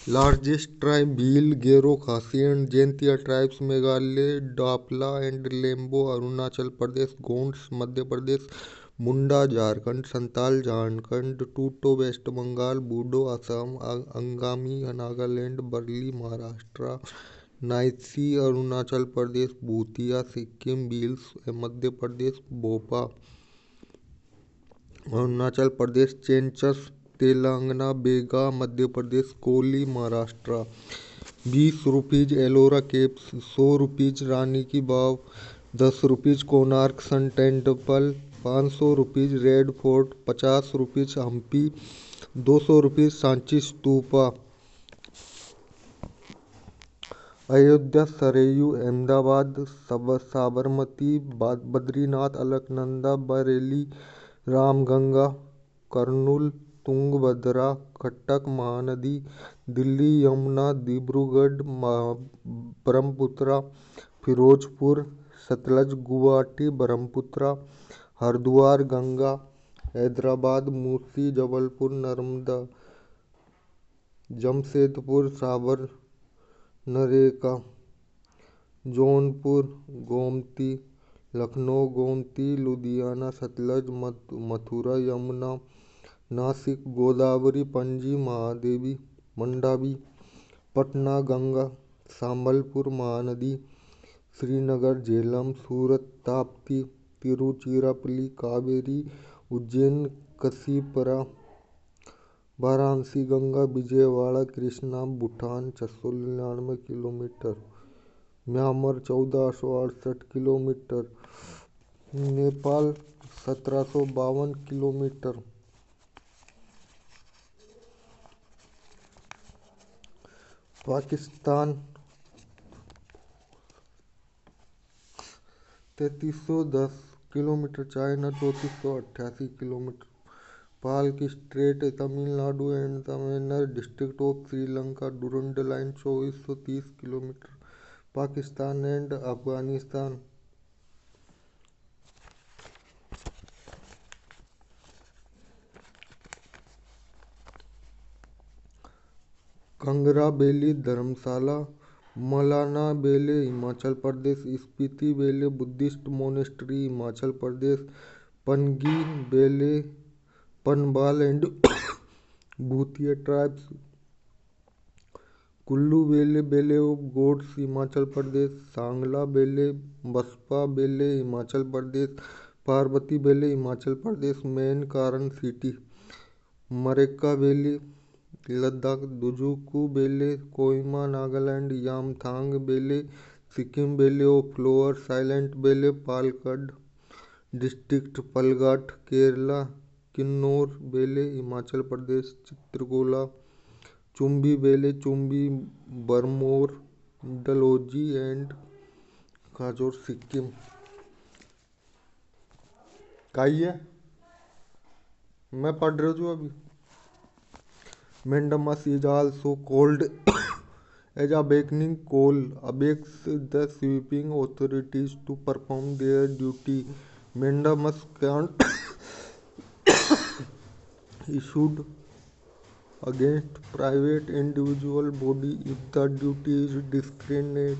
Largest tribe: Bhil, Gero, Khasi and Jaintia tribes, Meghalaya, Dapla and Lembu, Arunachal Pradesh, Gonds, Madhya Pradesh, Munda, Jharkhand, Santal, Jharkhand, Tuto, West Bengal, Bodo, Assam, Angami, Nagaland, Barli, Maharashtra, Naisi, Arunachal Pradesh, Bhutia, Sikkim, Bhils, Madhya Pradesh, Bhopa, Arunachal Pradesh, Chenchus Telangana, Baiga Madhya Pradesh, Koli Maharashtra. 20 rupees Ellora Caves, 100 rupees Rani ki Vav, 10 rupees Konark Sun Temple, 500 rupees Red Fort, 50 rupees Hampi, 200 rupees Sanchi Stupa. Ayodhya, Saryu, Ahmedabad, Sabarmati, Badrinath, Alaknanda, Bareilly, Ramganga, Kurnool, Tungabhadra, Cuttack Mahanadi, Delhi Yamuna, Dibrugarh Brahmaputra, Firozpur Sutlej, Guwahati Brahmaputra, Haridwar Ganga, Hyderabad मूर्ति, Jabalpur Narmada, Jamshedpur Subarnarekha, Jaunpur Gomti, Lucknow Gomti, Ludhiana Sutlej, Mathura Yamuna, Nashik Godavari, Panaji Mahadevi Mandovi, Patna Ganga, Sambalpur Mahanadi, Srinagar Jhelum, Surat Tapti, Tiruchirappalli Kaveri, Ujjain Kshipra, Varanasi Ganga, Vijayawada Krishna, Bhutan 699 kilometre, Myanmar 1468 kilometre, Nepal 1752 kilometre, Pakistan 3310 kilometre, China 3488 kilometre, Palk की strait, Tamil Nadu and Tamil Nadu district of Sri Lanka, Durand Line 2430 kilometre, Pakistan and Afghanistan. Kangra valley Dharamshala, मौलाना valley Himachal Pradesh, Spiti valley Buddhist monastery Himachal Pradesh, पनगी valley पनबाल and Bhutia tribes, Kullu valley valley of gods Himachal Pradesh, Sangla valley Baspa valley Himachal Pradesh, Parvati valley Himachal Pradesh, मेन कारण city, Markha valley Ladakh, Dzukou valley Kohima Nagaland, Yumthang valley Sikkim, valley of flower, silent valley Palakkad district, Palghat Kerala, Kinnaur valley Himachal Pradesh, Chitkul, Chumbi valley Chumbi, Bharmour, Dalhousie and Khajjiar Sikkim. काई है मैं पढ़ रहा हूँ अभी। Mandamus is also called as awakening call, awakes the sweeping authorities to perform their duty. Mandamus can't issued against private individual body if the duty is discretionary.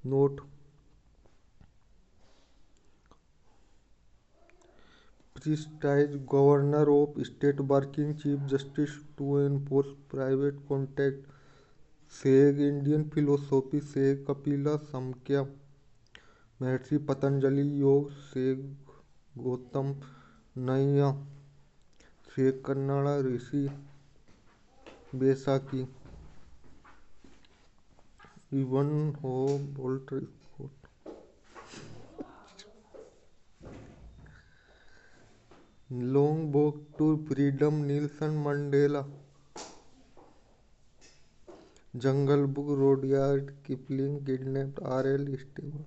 Note: prestige governor of state working chief justice to enforce private contract. सेग Indian philosophy सेग कपिला समक्या, महर्षि पतंजलि योग सेग गौतम नैया, सेग कन्नड़ा ऋषि बैसाखी, इवन हो बोल्ट Long Walk to Freedom Nelson Mandela, Jungle Book Rudyard Kipling, Kidnapped R.L. Steven.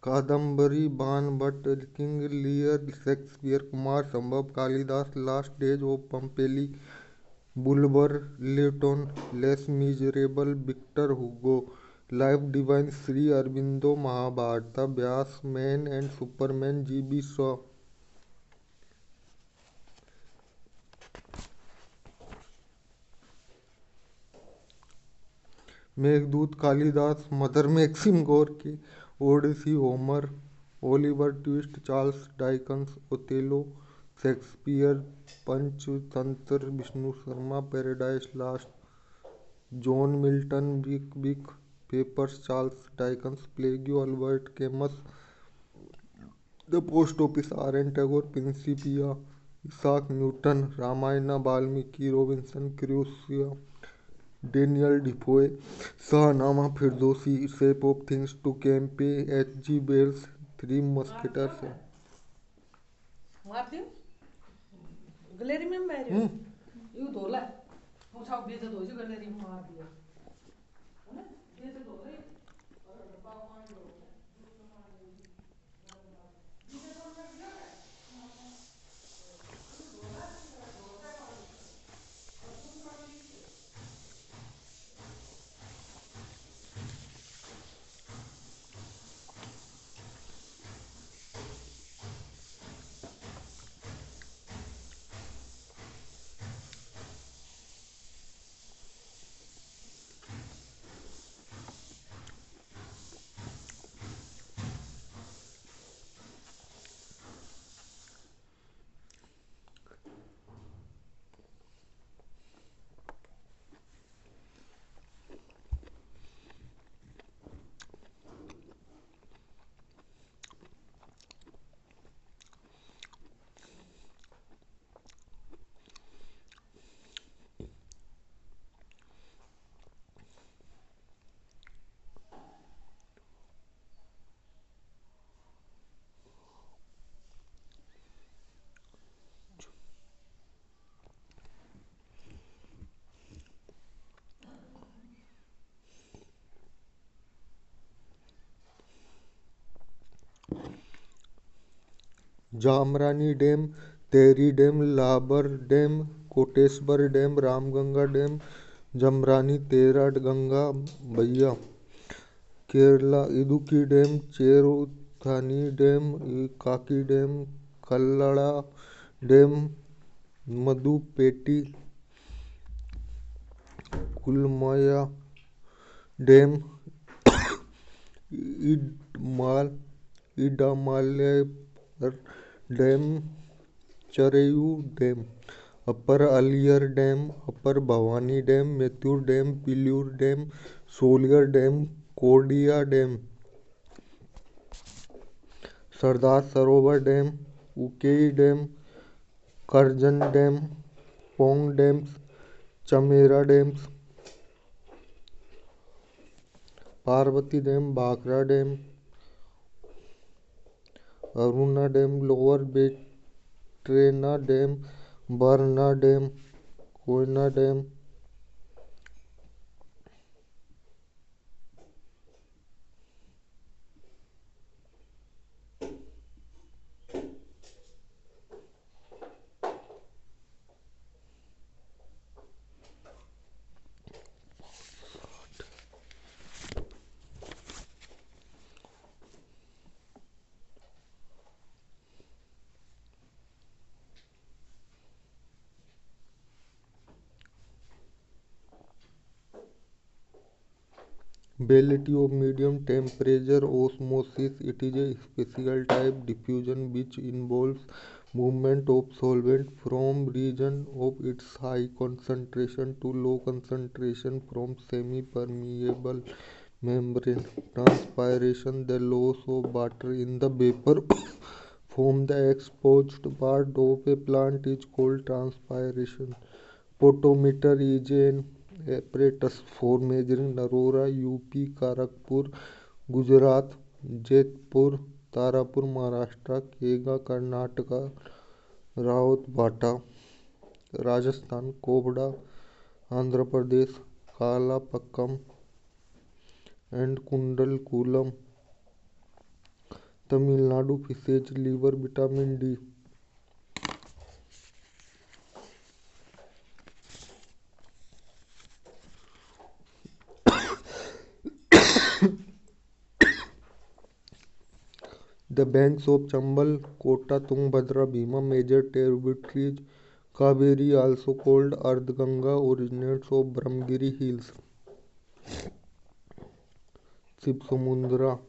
Kadambari Banabhatta, King Lear, Shakespeare, Kumar Sambhav, Kalidas, Last Days of Pompeii, Bulwer, Lytton, Les Miserables, Victor Hugo, Life Divine Shri Aurobindo Mahabharata Vyas Man and Superman G B. Shaw. Meghdoot Kalidas Mother Maxim Gorky Odissi Homer Oliver Twist Charles Dickens Othello Shakespeare Panchatantra Vishnu Sharma Paradise Lost John Milton Pickwick Papers Charles Dickens Plague Albert Camus The Post Office R N Tagore Principia Isaac Newton Ramayan Valmiki Robinson Crusoe Daniel Defoe Shahnameh Firdausi Shape of Things to Come H G. Wells Three Musketeers. Gallery में बैठ you धोला पूछा बेच दो जी gallery में मार दिया है ना बेच दो रे और डब्बा मार दो जामरानी डैम तेरी डैम लाबर dam Koteshwar dam Ramganga dam Jamrani तेरा गंगा भैया Kerala Idukki dam Cheruthoni dam Kakki dam Kallada dam Mattupetty Kulamavu dam Idamalayar dam चरेयू dam upper Aliyar dam upper Bhavani dam Mettur dam Pillur dam Sholayar dam Kodayar dam Sardar Sarovar dam Ukai dam Karjan dam Pong dams Chamera dams Parvati dam Bhakra dam Aruna dam lower बेट्रेना dam Barna dam Koyna dam ability of medium temperature osmosis. It is a special type diffusion which involves movement of solvent from region of its high concentration to low concentration from semi-permeable membrane. Transpiration, the loss of water in the vapor from the exposed part of a plant is called transpiration. Potometer is an apparatus for measuring Aurora, UP, Kharagpur, Gujarat, Jaitapur, Tarapur, Maharashtra, Kaiga, Karnataka, Rawatbhata, Rajasthan, Kovvada, Andhra Pradesh, Kalpakkam and Kudankulam, Tamil Nadu, fishes liver, vitamin D. The banks of Chambal, Kota, Tungabhadra, Bhima, major tributaries, Kaveri, also called Ardhganga, originates of Brahmagiri Hills. Shivsamudra.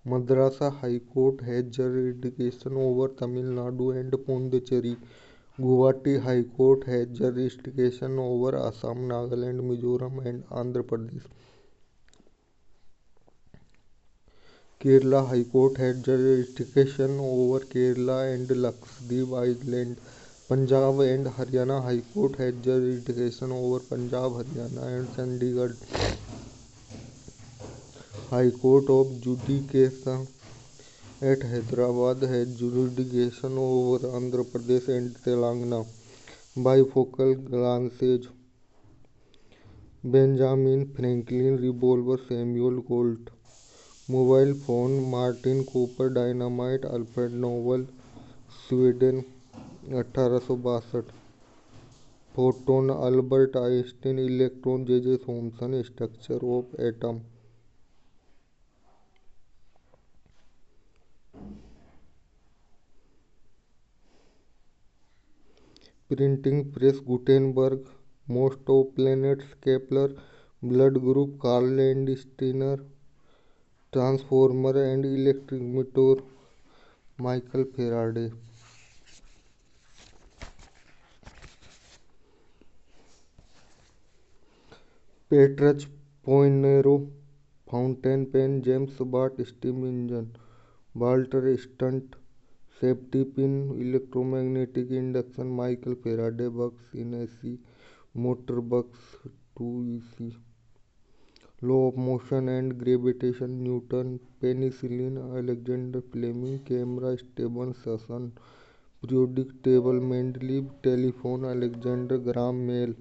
Madrasa High Court has jurisdiction over Tamil Nadu and Pondicherry. Guwahati High Court has jurisdiction over Assam, Nagaland, Mizoram and Andhra Pradesh. Kerala High Court has jurisdiction over Kerala and Lakshadweep Island. Punjab and Haryana High Court has jurisdiction over Punjab, Haryana and Chandigarh. High Court of Judicature at Hyderabad has jurisdiction over Andhra Pradesh and Telangana. Bifocal glances. Benjamin Franklin revolver Samuel Colt. Mobile phone Martin Cooper dynamite Alfred Nobel Sweden 1862. Photon Albert Einstein electron J.J. Thomson structure of atom. Printing press Gutenberg. Most of planets Kepler. Blood group Carl Landsteiner. Transformer and electric motor Michael Faraday. Petrarch Poinero fountain pen James Watt steam engine Walter Stunt safety pin electromagnetic induction Michael Faraday bucks in AC motor bucks 2 EC. Law of motion and gravitation Newton penicillin Alexander Fleming camera Stephenson periodic table Mendeleev telephone Alexander Graham Bell.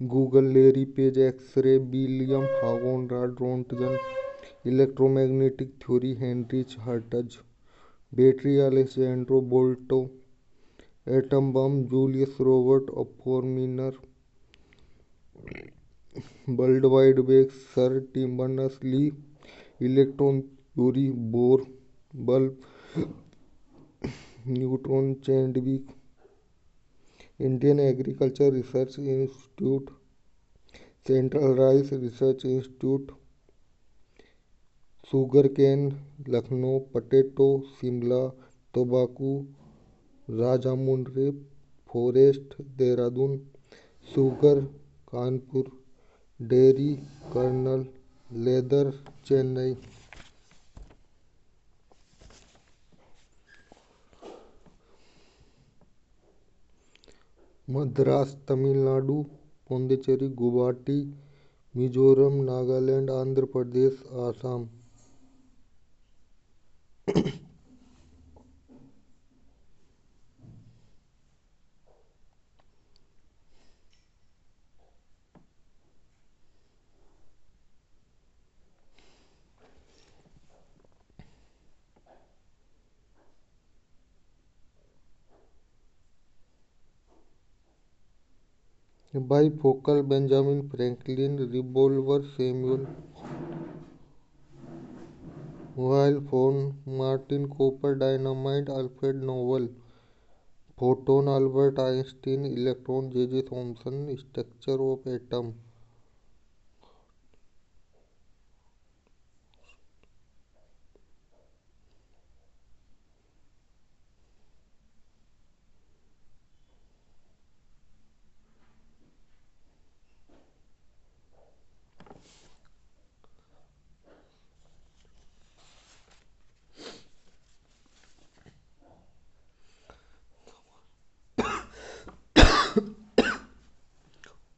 Google Larry Page X-ray William Conrad Rontgen electromagnetic theory Heinrich Hertz battery Alessandro Volta atom bomb Julius Robert Oppenheimer World Wide Web Sir Tim Berners-Lee electron theory Bohr bulb Newton Chadwick Indian Agriculture Research Institute Central Rice Research Institute Sugarcane Lucknow potato Shimla tobacco Rajamundry forest Dehradun sugar Kanpur dairy kernel leather Chennai. Madras Tamil Nadu Pondicherry Guwahati Mizoram Nagaland Andhra Pradesh Assam. Bifocal Benjamin Franklin revolver Samuel mobile phone Martin Cooper dynamite Alfred Nobel photon Albert Einstein electron J.J. Thomson structure of atom.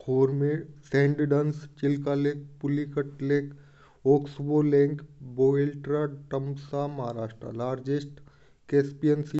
Formed Sand Dunes Chilka Lake Pulicat Lake Oxbow Lake Boiltra Tamsa Maharashtra largest Caspian Sea